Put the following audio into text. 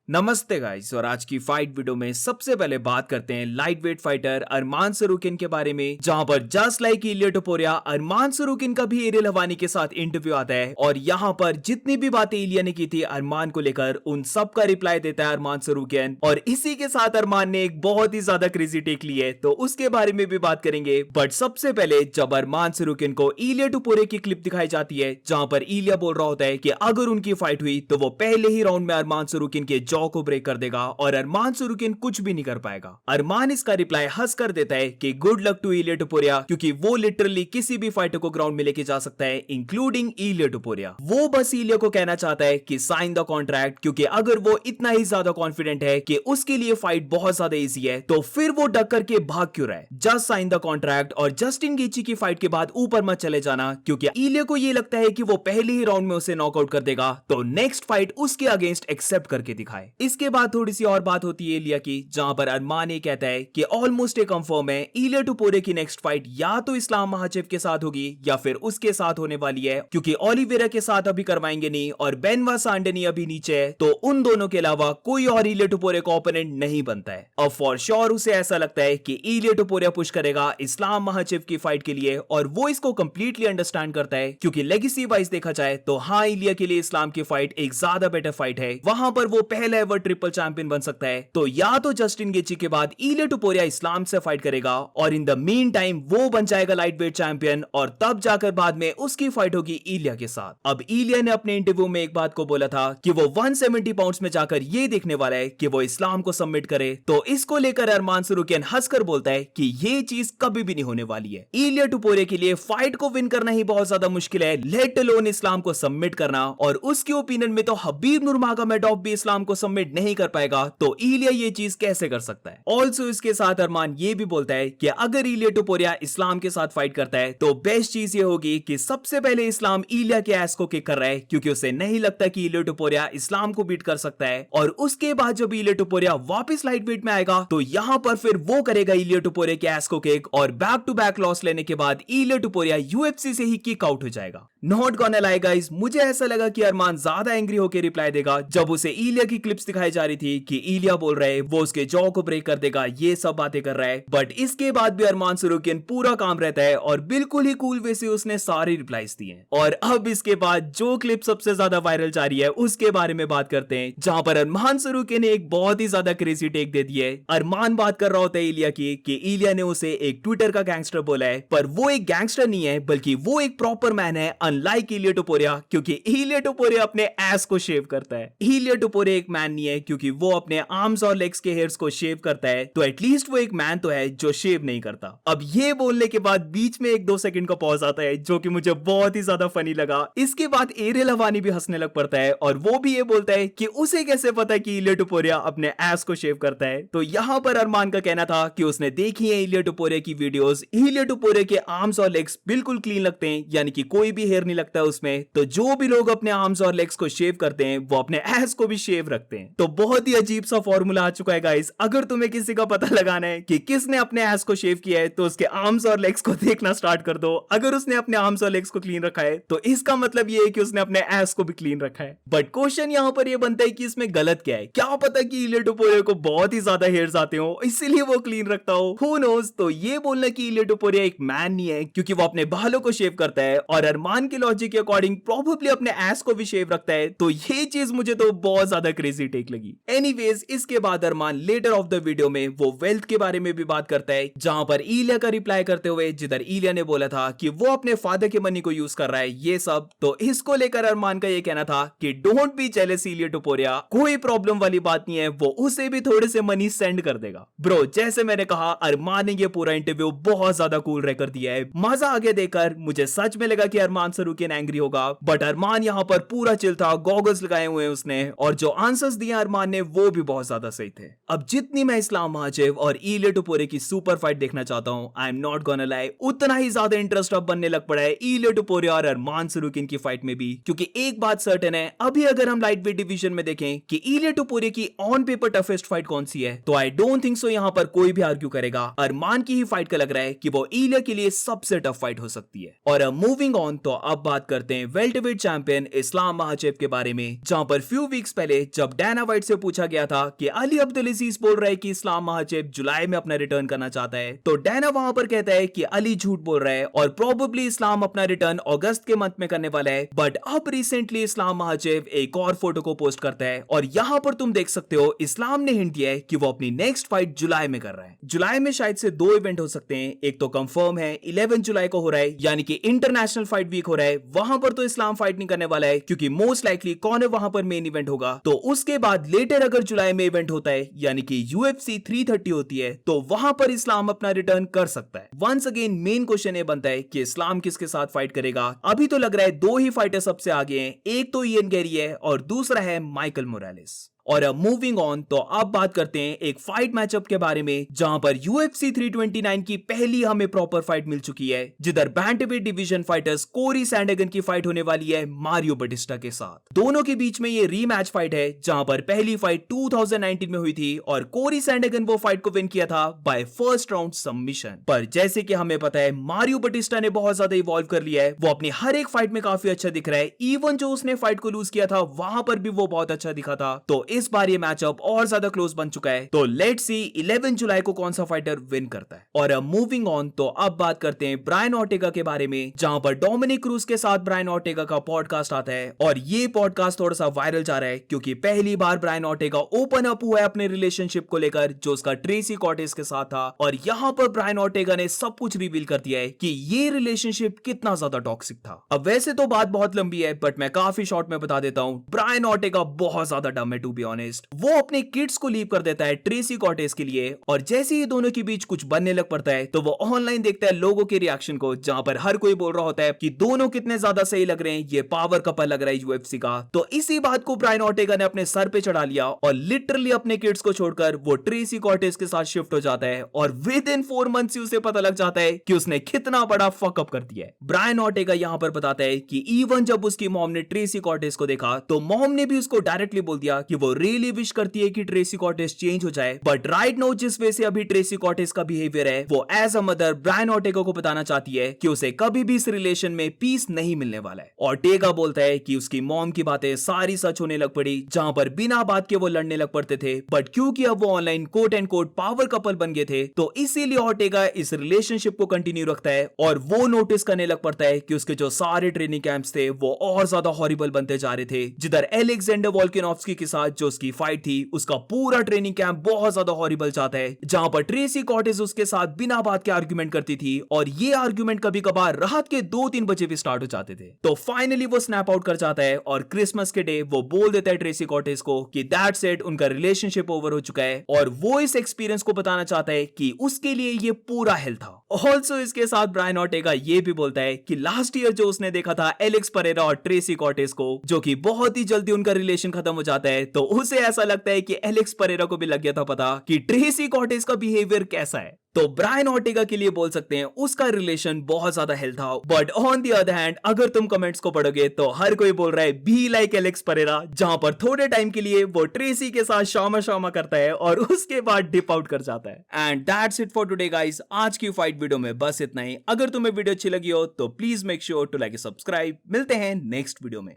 नमस्ते गाइस। और आज की फाइट वीडियो में सबसे पहले बात करते हैं लाइट वेट फाइटर अरमान सरूकिन के बारे में, जहां पर जस्ट लाइक इलिया टोपुरिया अरमान सरूकिन का भी एरियल हवानी के साथ इंटरव्यू आता है और यहां पर जितनी भी बातें इलिया ने की थी अरमान को लेकर उन सब का रिप्लाई देता है अरमान सरूकिन। और इसी के साथ अरमान ने एक बहुत ही ज्यादा क्रेजी टेक ली है, तो उसके बारे में भी बात करेंगे। बट सबसे पहले जब अरमान सरूकिन को इलिया टोपुरिया की क्लिप दिखाई जाती है जहां पर इलिया बोल रहा होता है कि अगर उनकी फाइट हुई तो वो पहले ही राउंड में अरमान सरूकिन के जॉ को ब्रेक कर देगा और अरमान सरूकिन कुछ भी नहीं कर पाएगा। अरमान इसका रिप्लाई हंस कर देता है कि गुड लक टू इलिया टोपुरिया, क्योंकि वो लिटरली किसी भी फाइटर को ग्राउंड में लेके जा सकता है इंक्लूडिंग इलिया टोपुरिया। वो बस इलिया को कहना चाहता है कि साइन द कॉन्ट्रैक्ट, क्योंकि अगर वो इतना ही ज्यादा कॉन्फिडेंट है कि उसके लिए फाइट बहुत ज्यादा इजी है तो फिर वो डक करके भाग क्यों रहा है। जस्ट साइन द कॉन्ट्रैक्ट और जस्टिन गेची की फाइट के बाद ऊपर मत चले जाना, क्योंकि इलिया को ये लगता है कि वो पहले ही राउंड में उसे नॉकआउट कर देगा तो नेक्स्ट फाइट उसके अगेंस्ट एक्सेप्ट करके दिखाए। इसके बाद थोड़ी सी और बात होती है इलिया की, जहां पर अरमान ये कहता है कि ऑलमोस्ट एक कंफर्म है इलिया टोपुरिया की नेक्स्ट फाइट या तो इस्लाम महाचेव के साथ होगी या फिर उसके साथ होने वाली है, क्योंकि ओलिवेरा के साथ अभी करवाएंगे नहीं और बेनवा सांडेनी अभी नीचे है, तो उन दोनों के अलावा कोई और इलिया टोपुरिया का ओपोनेंट नहीं बनता है। अब फॉर श्योर उसे ऐसा लगता है कि इलिया टोपुरिया पुश करेगा इस्लाम महाचेव की फाइट के लिए और वो इसको कंप्लीटली अंडरस्टैंड करता है, क्योंकि लेगेसी वाइज देखा जाए तो हाँ इलिया के लिए इस्लाम की फाइट एक ज्यादा बेटर फाइट है, वहां पर वो पहला एवर ट्रिपल चैंपियन बन सकता है। तो या तो जस्टिन गेची के बाद इलिया टोपुरिया इस्लाम से फाइट करेगा और इन द मीन टाइम वो बन जाएगा लाइट वेट चैंपियन और तब जाकर बाद में उसकी फाइट होगी इलिया के साथ। अब इलिया ने अपने इंटरव्यू में एक बात को बोला था कि वो 170 पाउंड्स में जाकर ये देखने वाला है कि वो इस्लाम को सबमिट करे, तो इसको लेकर अरमान सरूकिन हंसकर बोलता है कि ये चीज कभी भी नहीं होने वाली है। इलिया टोपुरिया के लिए फाइट को विन करना ही बहुत ज्यादा मुश्किल है, लेट अलोन इस्लाम को सबमिट करना, और उसके ओपिनियन में तो हबीब नूरमागोमेडोव भी इस्लाम को सबमिट नहीं कर पाएगा, तो इलिया ये चीज कैसे कर सकता है। ऑल्सो इसके साथ अरमान ये भी बोलता है कि अगर इलिया टोपुरिया इस्लाम के साथ फाइट करता है तो बेस्ट चीज ये होगी कि सबसे पहले इस्लाम इलिया के एस को किक कर रहा है, क्योंकि उसे नहीं लगता कि इलिया टोपुरिया इस्लाम को बीट कर सकता है, और उसके बाद जब इलिया टोपुरिया वापस लाइट वेट में आएगा तो यहां पर फिर वो करेगा इलिया टोपुरिया के एस को किक, और बैक टू बैक लॉस लेने के बाद इलिया टोपुरिया यूएफसी से ही किक आउट हो जाएगा। नॉट गोना लाई गाइस, मुझे ऐसा लगा कि अरमान ज्यादा एंग्री होकर रिप्लाई देगा जब उसे इलिया की क्लिप्स दिखाई जा रही थी कि इलिया बोल रहे वो उसके जॉ को ब्रेक कर देगा, ये सब बातें कर रहा है, बट इसके बाद भी अरमान सरूकिन पूरा काम रहता है और बिल्कुल ही कूल वे से उसने सारे रिप्लाईज दिए। और अब इसके बाद जो क्लिप सबसे ज्यादा वायरल जा रही है उसके बारे में बात करते हैं, जहां पर अरमान सरूकिन ने एक बहुत ही ज्यादा क्रेजी टेक दे दी है। अरमान बात कर रहा होता है इलिया की कि इलिया ने उसे एक ट्विटर का गैंगस्टर बोला है, पर वो एक गैंगस्टर नहीं है बल्कि वो एक प्रॉपर मैन है, अनलाइक इलिया टोपुरिया, क्योंकि इलिया टोपुरिया अपने एस को शेव करता है। इलिया टोपुरिया एक मैन नहीं है क्योंकि वो अपने आर्म्स और लेग्स के हेयर्स को शेव करता है, तो एटलीस्ट वो एक मैन तो है जो शेव नहीं करता। अब ये बोलने के बाद बीच में 1-2 सेकंड का पॉज आता है जो कि मुझे बहुत ही ज्यादा फनी लगा। इसके बाद एरियल हवानी भी हंसने लग पड़ता है और वो भी ये बोलता है कि उसे कैसे पता कि इलिया टोपुरिया अपने एस को शेव करता है। तो यहाँ पर अरमान का कहना था कि उसने देखी है इलिया टोपुरिया की वीडियोस, इलिया टोपुरिया के आर्म्स और लेग्स बिल्कुल क्लीन लगते हैं, यानी कि कोई भी हेयर नहीं लगता है उसमें, तो जो भी लोग अपने आर्म्स और लेग्स को शेव करते हैं वो अपने एस को भी शेव रखते हैं। तो बहुत ही अजीब सा फॉर्मूला आ चुका है गाइस। अगर तुम्हें किसी का पता लगाना है कि किसने अपने एस को शेव किया है तो उसके आर्म्स और लेग्स को देखना स्टार्ट कर दो। अगर उसने अपने आर्म्स और लेग्स को क्लीन रखा है तो इसका मतलब ये है कि उसने अपने एस को भी क्लीन रखा है। बट क्वेश्चन यहाँ पर ये बनता है कि इसमें गलत क्या है। क्या पता कि इलिया टोपुरिया को बहुत ही ज्यादा हेयर्स आते हो इसीलिए वो क्लीन रखता हो, हु नोज। तो ये बोलना कि इलिया टोपुरिया एक मैन नहीं है क्योंकि वो अपने बालों को शेव करता है और अरमान के लॉजिक के अकॉर्डिंग प्रोबेबली अपने एस को भी शेव रखता है, तो ये चीज मुझे तो बहुत ज्यादा क्रेजी टेक लगी। एनीवेज इसके बाद अरमान लेटर ऑफ द वीडियो में वो वेल्थ के बारे में भी बात करता है, जहां पर इलिया का रिप्लाई करते हुए जिधर इलिया ने बोला था कि वो अपने फादर के मनी को यूज कर रहा है ये सब, तो इसको लेकर अरमान का ये कहना था कि डोंट बी जेलस इलिया टोपुरिया, कोई प्रॉब्लम वाली बात नहीं है, वो उसे भी थोड़े से मनी सेंड कर देगा। ब्रो जैसे मैंने कहा अरमान ने ये पूरा इंटरव्यू बहुत ज्यादा कूल रह कर दिया है, मजा आ गया देखकर। मुझे सच में लगा कि अरमान सरूकिन एंग्री होगा, बट अरमान यहाँ पर पूरा चिल था, गॉगल्स लगाए हुए उसने, और जो आंसर्स दिए अरमान ने वो भी बहुत ज्यादा सही थे। अब जितनी मैं इस्लाम महाचेव और इलिया टोपुरिया की सुपर फाइट देखना चाहता हूं, I am not gonna lie, उतना ही ज्यादा इंटरेस्ट अब बनने लग पड़ा है इलिया टोपुरिया और अरमान सरूकिन की फाइट में भी, क्योंकि एक बात सर्टेन है, अभी अगर हम लाइट वेट डिवीजन में देखें कि इलिया टोपुरिया की ऑन पेपर टफेस्ट फाइट कौन सी है, तो आई डोंट थिंक सो यहाँ पर कोई भी आर्ग्यू करेगा, अरमान की ही फाइट का लग रहा है कि वो इलिया के लिए सबसे टफ फाइट हो सकती है। और मूविंग ऑन, तो अब बात करते हैं वेल्टरवेट चैंपियन इस्लाम महाचेव के बारे में, जहां पर फ्यू वीक्स पहले जब डैना वाइट से पूछा गया था कि अली अब्दुल अजीज बोल रहा है कि इस्लाम महाचेव जुलाई में अपना रिटर्न करना चाहता है, तो डैना वहां पर कहता है कि अली झूठ बोल रहा है और प्रोबेबली इस्लाम अपना रिटर्न अगस्त के मंथ में करने वाला है। बट अब रिसेंटली इस्लाम महाचेव एक और फोटो को पोस्ट करता है और यहाँ पर तुम देख सकते हो इस्लाम ने हिंट दिया है कि वो अपनी नेक्स्ट फाइट जुलाई में कर रहा है। जुलाई में शायद से 2 इवेंट हो सकते हैं, एक तो कंफर्म है 11 जुलाई को हो रहा है यानी कि इंटरनेशनल फाइट वीक हो रहा है, वहां पर तो इस्लाम फाइट नहीं करने वाला है क्योंकि मोस्ट लाइकली कॉनर वहां पर मेन इवेंट होगा। तो उसके बाद लेटर अगर जुलाई में इवेंट होता है यानी कि UFC 330 होती है तो वहां पर इस्लाम अपना रिटर्न कर सकता है। वंस अगेन मेन क्वेश्चन ये बनता है कि इस्लाम किसके साथ फाइट करेगा। अभी तो लग रहा है 2 ही फाइटर सबसे आगे हैं, एक तो इयन गैरी है और दूसरा है माइकल मोरालेस। और अब मूविंग ऑन, तो अब बात करते हैं एक फाइट मैचअप के बारे में जहां पर UFC 329 की पहली हमें प्रॉपर फाइट मिल चुकी है, जिधर बैंटमवेट डिवीजन फाइटर्स कोरी सैंडगन की फाइट होने वाली है मारियो बटिस्टा के साथ। दोनों के बीच में ये रीमैच फाइट है जहां पर पहली फाइट 2019 में हुई थी और कोरी सैंडगन वो फाइट को विन किया था बाय फर्स्ट राउंड सबमिशन। पर जैसे कि हमें पता है मारियो बटिस्टा ने बहुत ज्यादा इवॉल्व कर लिया है, वो अपनी हर एक फाइट में काफी अच्छा दिख रहा है। इवन जो उसने फाइट को लूज किया था वहां पर भी वो बहुत अच्छा दिखा था। तो इस बार ये मैचअप और ज्यादा क्लोज बन चुका है। तो लेट्स सी 11 जुलाई को कौन सा फाइटर विन करता है। और अब मूविंग ऑन, तो अब बात करते हैं ब्रायन ऑर्टेगा के बारे में, जहां पर डोमिनिक क्रूज के साथ ब्रायन ऑर्टेगा का पॉडकास्ट आता है और ये पॉडकास्ट थोड़ा सा वायरल जा रहा है क्योंकि पहली बार ब्रायन ऑर्टेगा ओपन अप हुआ है अपने रिलेशनशिप को लेकर जो उसका ट्रेसी कॉर्टेस के साथ था। और यहां पर ब्रायन ऑर्टेगा ने सब कुछ रिवील कर दिया है कि ये रिलेशनशिप कितना ज्यादा टॉक्सिक था। अब वैसे तो बात बहुत लंबी है बट मैं काफी शॉर्ट में बता देता हूं। ब्रायन ऑर्टेगा बहुत ज्यादा डम है टू बी ऑनेस्ट। वो अपने किड्स को लीव कर देता है ट्रेसी कॉर्टेस के लिए और जैसे ही दोनों के बीच कुछ बनने लग पड़ता है तो वो ऑनलाइन देखता है लोगों के रिएक्शन को, जहां पर हर कोई बोल रहा होता है कि दोनों कितने ज्यादा सही लग रहे हैं, ये पावर कपल लग रहा है UFC का। तो इसी बात को ब्रायन ऑर्टेगा ने अपने सर पे चढ़ा लिया और लिटरली अपने किड्स को छोड़कर वो ट्रेसी कॉर्टेस के साथ शिफ्ट हो जाता है और विद इन 4 मंथ्स ही उसे पता लग जाता है कि उसने कितना बड़ा फक अप कर दिया है। ब्रायन ऑर्टेगा यहां पर बताता है कि इवन जब उसकी मॉम ने ट्रेसी कॉर्टेस को देखा तो मॉम ने भी उसको डायरेक्टली बोल दिया कि वो रियली विश करती है कि ट्रेसी कॉर्टेस चेंज हो जाए, बट राइट नाउ जिस वे से अभी ट्रेसी कॉर्टेस का बिहेवियर है वो as a mother Brian Ortega को बताना चाहती है कि उसे कभी भी इस रिलेशन में पीस नहीं मिलने वाला है। ऑर्टेगा बोलता है कि उसकी मॉम की बातें सारी सच होने लग पड़ी, जहां पर बिना बात के वो लड़ने लग पड़ते थे, बट क्योंकि अब वो online quote and quote power couple बन गए थे तो इसीलिए ऑर्टेगा इस रिलेशनशिप को कंटिन्यू रखता है और वो नोटिस करने लग पड़ता है कि उसके जो सारे ट्रेनिंग कैंप्स थे वो और ज्यादा हॉरिबल बनते जा रहे थे। जिधर एलेक्जेंडर वोल्कानोव्स्की के साथ जो उसकी फाइट थी उसका पूरा ट्रेनिंग कैंप बहुत ज्यादा हॉरिबल जाता है, जहां पर ट्रेसी कॉर्टेस उसके साथ बिना बात के आर्गुमेंट करती थी और ये आर्गुमेंट कभी कभार रात के 2-3 बजे भी स्टार्ट हो जाते थे। तो फाइनली वो स्नैप आउट कर जाता है और क्रिसमस के डे वो बोल देता है ट्रेसी कॉर्टेस को कि दैट्स इट, उनका रिलेशनशिप ओवर हो चुका है और वो इस एक्सपीरियंस को बताना चाहता है कि उसके लिए ये पूरा हेल था। ऑल्सो इसके साथ ब्रायन ऑर्टेगा ये भी बोलता है कि लास्ट ईयर जो उसने देखा था एलेक्स परेरा और ट्रेसी कॉर्टेस को, जो कि बहुत ही जल्दी उनका रिलेशन खत्म हो जाता है, तो उसे ऐसा लगता है कि एलेक्स परेरा को भी लग गया था पता कि ट्रेसी कॉर्टेस का बिहेवियर कैसा है। तो ब्रायन ऑर्टेगा के लिए बोल सकते हैं उसका रिलेशन बहुत ज्यादा हेल्थ था। But on the other hand अगर तुम कमेंट्स को पढ़ोगे तो हर कोई बोल रहा है बी लाइक एलेक्स परेरा, जहां पर थोड़े टाइम के लिए वो ट्रेसी के साथ शामा शामा करता है और उसके बाद डिप आउट कर जाता है। And that's it for today guys. आज की फाइट वीडियो में बस इतना ही। अगर तुम्हें वीडियो अच्छी लगी हो तो please make sure to like subscribe. मिलते हैं नेक्स्ट वीडियो में।